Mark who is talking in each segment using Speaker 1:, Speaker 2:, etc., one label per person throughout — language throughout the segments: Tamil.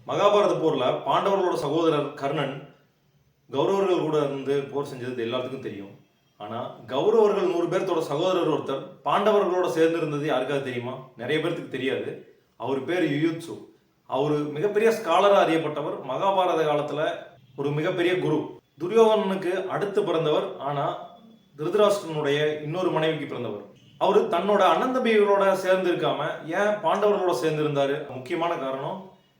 Speaker 1: மகாபாரத போர்ல பாண்டவர்களோட சகோதரர் கர்ணன் கௌரவர்கள் கூட இருந்து போர் செஞ்சது எல்லாத்துக்கும் தெரியும். ஆனா கௌரவர்கள் 100 பேர்த்தோட சகோதரர் ஒருத்தர் பாண்டவர்களோட சேர்ந்து இருந்தது யாருக்காவது தெரியுமா? நிறைய பேருக்கு தெரியாது. அவர் பேர் யுயுத்சு. அவர் மிகப்பெரிய ஸ்காலரா அறியப்பட்டவர். மகாபாரத காலத்துல ஒரு மிகப்பெரிய குரு. துரியோதனனுக்கு அடுத்து பிறந்தவர். ஆனா திருதராஷ்டிரனுடைய இன்னொரு மனைவிக்கு பிறந்தவர். அவரு தன்னோட அண்ணன் தம்பிகளோட சேர்ந்து இருக்காம ஏன் பாண்டவர்களோட சேர்ந்து இருந்தாரு? முக்கியமான காரணம்,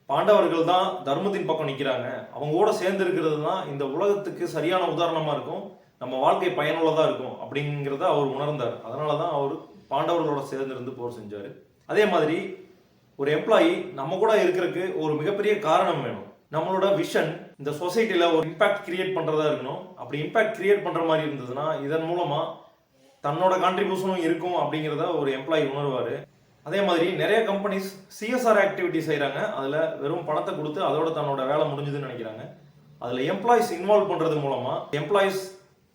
Speaker 1: பாண்டவர்கள் தான் தர்மத்தின் பக்கம் நிற்கிறாங்க. அவங்க கூட சேர்ந்து இருக்கிறது தான் இந்த உலகத்துக்கு சரியான உதாரணமா இருக்கும், நம்ம வாழ்க்கை பயனுள்ளதா இருக்கும் அப்படிங்கிறத அவர் உணர்ந்தார். அதனால தான் அவர் பாண்டவர்களோட சேர்ந்து இருந்து போர் செஞ்சார். அதே மாதிரி ஒரு எம்ப்ளாயி நம்ம கூட இருக்கிறதுக்கு ஒரு மிகப்பெரிய காரணம் வேணும். நம்மளோட விஷன் இந்த சொசைட்டியில் ஒரு இம்பாக்ட் கிரியேட் பண்ணுறதா இருக்கணும். அப்படி இம்பாக்ட் கிரியேட் பண்ணுற மாதிரி இருந்ததுன்னா இதன் மூலமாக தன்னோட கான்ட்ரிபியூஷனும் இருக்கும் அப்படிங்கிறத ஒரு எம்ப்ளாயி உணர்வார். அதே மாதிரி நிறைய கம்பெனிஸ் சிஎஸ்ஆர் ஆக்டிவிட்டி செய்கிறாங்க. அதில் வெறும் பணத்தை கொடுத்து அதோட தன்னோட வேலை முடிஞ்சுதுன்னு நினைக்கிறாங்க. அதில் எம்ப்ளாயிஸ் இன்வால்வ் பண்ணுறது மூலமாக எம்ப்ளாயிஸ்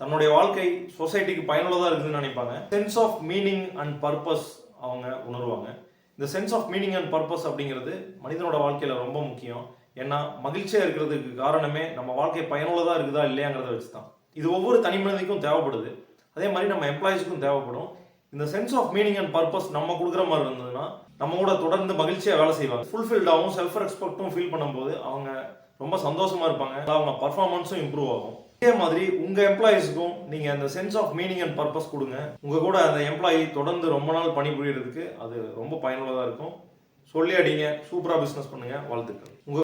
Speaker 1: தன்னுடைய வாழ்க்கை சொசைட்டிக்கு பயனுள்ளதாக இருக்குதுன்னு நினைப்பாங்க. Sense of meaning and purpose அவங்க உணர்வாங்க. இந்த sense of meaning and purpose அப்படிங்கிறது மனிதனோட வாழ்க்கையில் ரொம்ப முக்கியம். ஏன்னா மகிழ்ச்சியாக இருக்கிறதுக்கு காரணமே நம்ம வாழ்க்கை பயனுள்ளதாக இருக்குதா இல்லையாங்கிறத வச்சு தான். இது ஒவ்வொரு தனி மனிதனுக்கும் தேவைப்படுது. அதே மாதிரி நம்ம எம்ப்ளாயிஸ்க்கும் தேவைப்படும். இந்த sense of meaning and purpose நம்ம கொடுக்குற மாதிரி இருந்ததுன்னா நம்ம கூட தொடர்ந்து மகிழ்ச்சியாக வேலை செய்வாங்க. ஃபுல்ஃபில்டாகவும் செல்ஃப் ரெஸ்பெக்டும் ஃபீல் பண்ணும்போது அவங்க ரொம்ப சந்தோஷமா இருப்பாங்க. அவங்க பர்ஃபார்மன்ஸும் இம்ப்ரூவ் ஆகும். இதே மாதிரி உங்க எம்ப்ளாயிஸ்க்கும் நீங்க அந்த sense of meaning and purpose கொடுங்க. உங்க கூட அந்த எம்ப்ளாயி தொடர்ந்து ரொம்ப நாள் பணிபுரியறதுக்கு அது ரொம்ப பயனுள்ளதாக இருக்கும். சொல்லி அடிங்க. சூப்பரா பிசினஸ் பண்ணுங்க. வாழ்த்துக்கள்.